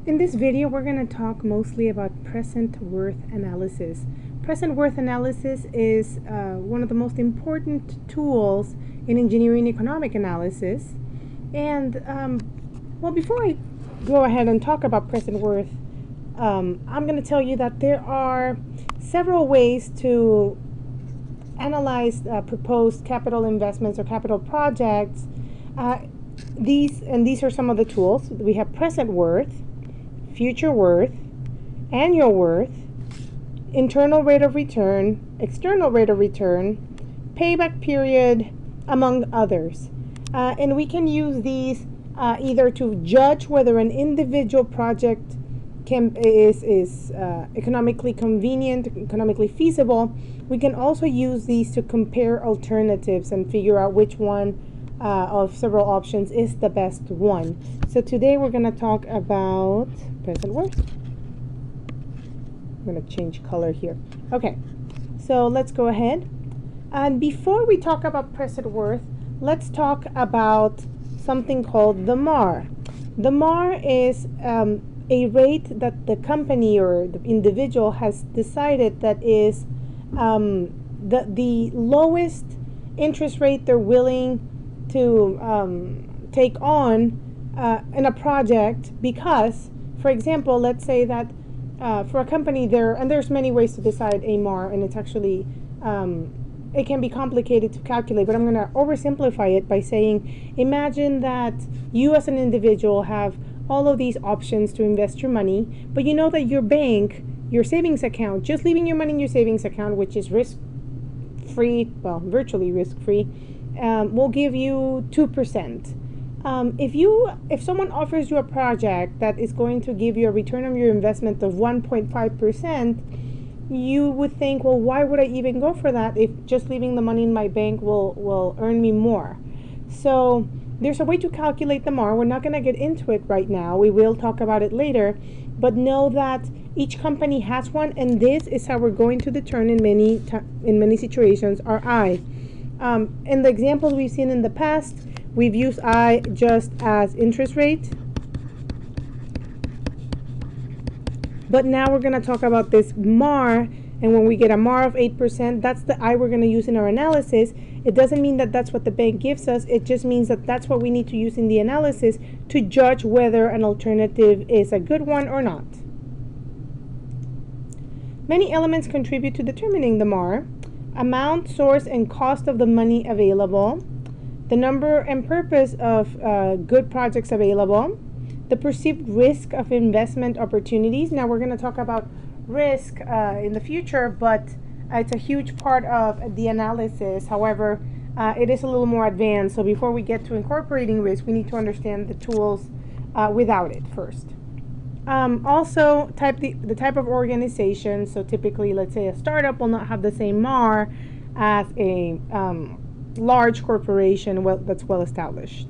In this video, we're going to talk mostly about present worth analysis. Present worth analysis is one of the most important tools in engineering economic analysis. And, well, before I go ahead and talk about present worth, I'm going to tell you that there are several ways to analyze proposed capital investments or capital projects. These are some of the tools. We have present worth, future worth, annual worth, internal rate of return, external rate of return, payback period, among others. And we can use these either to judge whether an individual project is economically convenient, economically feasible. We can also use these to compare alternatives and figure out which one of several options is the best one. So today we're going to talk about present worth. I'm going to change color here. Okay, so let's go ahead. And before we talk about present worth, let's talk about something called the MAR. The MAR is a rate that the company or the individual has decided that is the lowest interest rate they're willing to take on in a project, because, for example, let's say that for a company there's many ways to decide a MAR, and it's actually it can be complicated to calculate, but I'm going to oversimplify it by saying, imagine that you as an individual have all of these options to invest your money, but you know that your bank, your savings account, just leaving your money in your savings account, which is risk-free, well, virtually risk-free, will give you 2%. If someone offers you a project that is going to give you a return on your investment of 1.5%, you would think, well, why would I even go for that if just leaving the money in my bank will earn me more? So there's a way to calculate the MAR. We're not going to get into it right now. We will talk about it later. But know that each company has one, and this is how we're going to determine in many situations our I. In the examples we've seen in the past, we've used I just as interest rate. But now we're going to talk about this MAR, and when we get a MAR of 8%, that's the I we're going to use in our analysis. It doesn't mean that that's what the bank gives us. It just means that that's what we need to use in the analysis to judge whether an alternative is a good one or not. Many elements contribute to determining the MAR: amount, source, and cost of the money available, the number and purpose of good projects available, the perceived risk of investment opportunities. Now we're going to talk about risk in the future, but it's a huge part of the analysis. However, it is a little more advanced. So before we get to incorporating risk, we need to understand the tools without it first. Also, the type of organization. So typically, let's say a startup will not have the same MAR as a large corporation that's well established.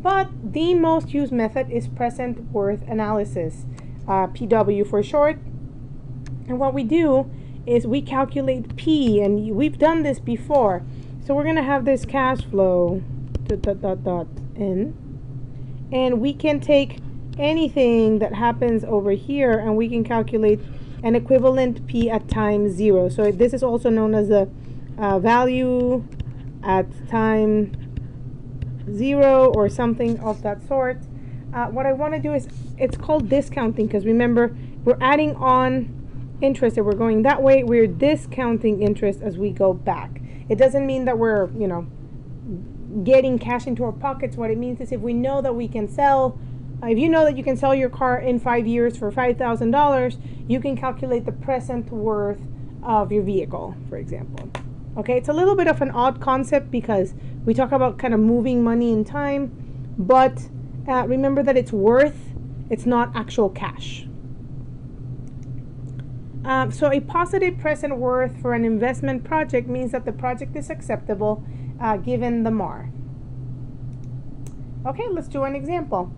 But the most used method is present worth analysis, PW for short. And what we do is we calculate P, and we've done this before. So we're going to have this cash flow, N, and we can take anything that happens over here, and we can calculate an equivalent P at time 0. So this is also known as the value at time 0 or something of that sort. What I want to do is, it's called discounting, because remember, we're adding on interest. If we're going that way, we're discounting interest as we go back. It doesn't mean that we're, getting cash into our pockets. What it means is, if we know that we can sell, if you know that you can sell your car in 5 years for $5,000, you can calculate the present worth of your vehicle, for example. Okay, it's a little bit of an odd concept because we talk about kind of moving money in time, but remember that it's worth, it's not actual cash. So a positive present worth for an investment project means that the project is acceptable given the MAR. Okay, let's do an example.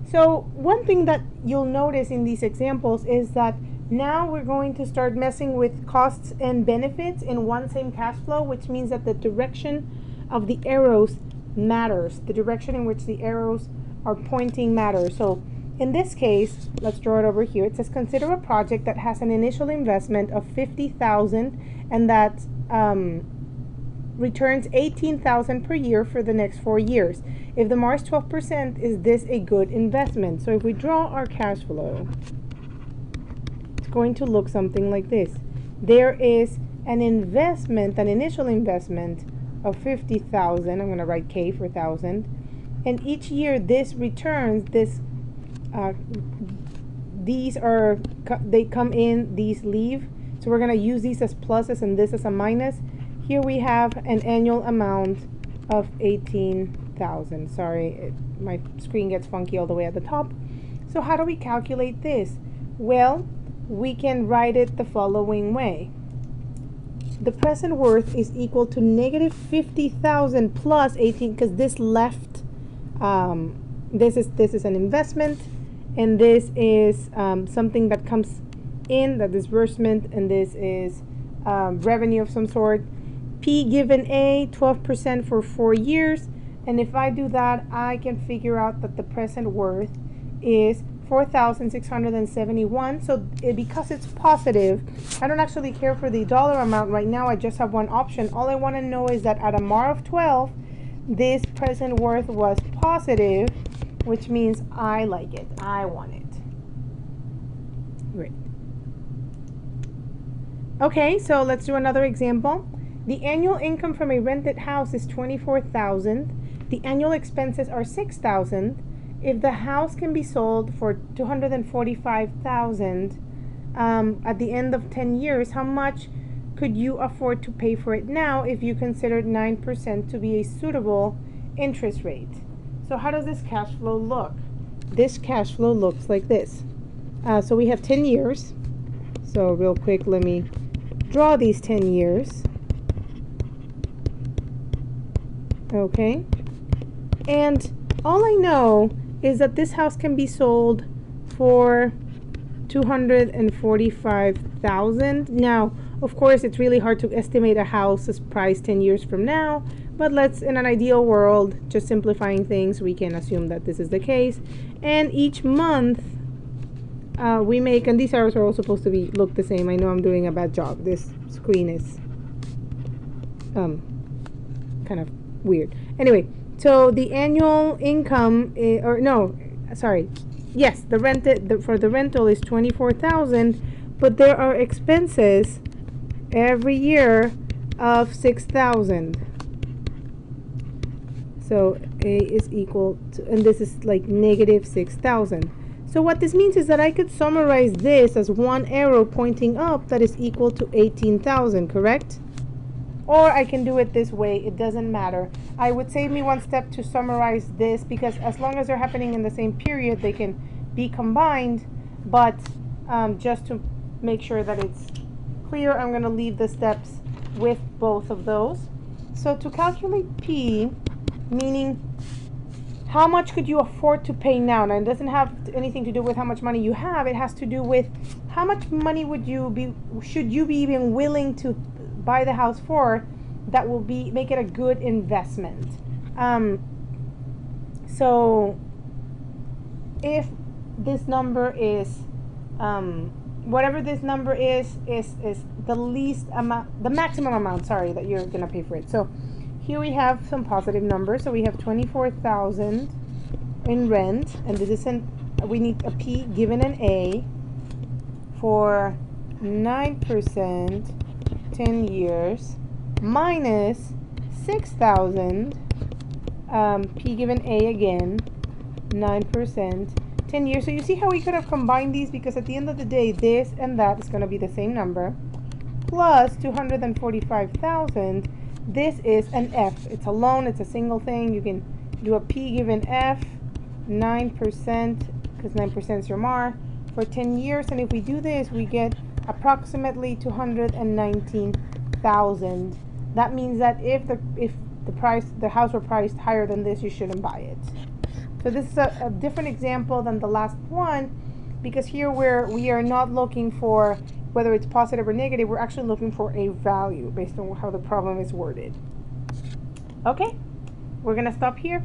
So one thing that you'll notice in these examples is that now we're going to start messing with costs and benefits in one same cash flow, which means that the direction of the arrows matters. The direction in which the arrows are pointing matters. So In this case, let's draw it over here. It says consider a project that has an initial investment of $50,000 and that returns $18,000 per year for the next 4 years. If the MAR is 12%, is this a good investment? So if we draw our cash flow, it's going to look something like this. There is an investment, an initial investment of $50,000. I'm going to write K for 1,000. And each year this returns, these are, they come in, these leave. So we're going to use these as pluses and this as a minus. Here we have an annual amount of 18,000. Sorry, my screen gets funky all the way at the top. So how do we calculate this? Well, we can write it the following way. The present worth is equal to negative 50,000 plus 18, because this left, this is an investment, and this is something that comes in, the disbursement, and this is revenue of some sort. P given A, 12% for 4 years, and if I do that, I can figure out that the present worth is 4,671. So because it's positive, I don't actually care for the dollar amount right now. I just have one option. All I want to know is that at a MAR of 12, this present worth was positive, which means I like it. I want it. Great. Okay, so let's do another example. The annual income from a rented house is $24,000. The annual expenses are $6,000. If the house can be sold for $245,000 at the end of 10 years, how much could you afford to pay for it now if you considered 9% to be a suitable interest rate? So how does this cash flow look? This cash flow looks like this. So we have 10 years. So real quick, let me draw these 10 years. Okay. And all I know is that this house can be sold for $245,000. Now, of course, it's really hard to estimate a house's price 10 years from now, but let's, in an ideal world, just simplifying things, we can assume that this is the case. And each month, we make, and these arrows are all supposed to look the same. I know I'm doing a bad job. This screen is kind of weird. Anyway, so the annual income, for the rental is $24,000, but there are expenses every year of $6,000. So A is equal to, and this is like negative $6,000. So what this means is that I could summarize this as one arrow pointing up that is equal to 18,000, correct? Or I can do it this way, it doesn't matter. I would save me one step to summarize this, because as long as they're happening in the same period, they can be combined, but just to make sure that it's clear, I'm going to leave the steps with both of those. So to calculate P, meaning how much could you afford to pay now? Now, it doesn't have anything to do with how much money you have. It has to do with how much money should you be even willing to buy the house for that will make it a good investment. So if this number is whatever this number is the least amount, the maximum amount, sorry, that you're gonna pay for it. So here we have some positive numbers. So we have 24,000 in rent, and this isn't, we need a P given an A for 9%, 10 years, minus 6,000, P given A again, 9%, 10 years. So you see how we could have combined these, because at the end of the day, this and that is going to be the same number, plus 245,000. This is an F. It's a loan. It's a single thing. You can do a P given F, 9%, because 9% is your MAR, for 10 years. And if we do this, we get approximately 219,000. That means that if the house were priced higher than this, you shouldn't buy it. So this is a different example than the last one, because here we are not looking for whether it's positive or negative. We're actually looking for a value based on how the problem is worded. Okay, we're gonna stop here.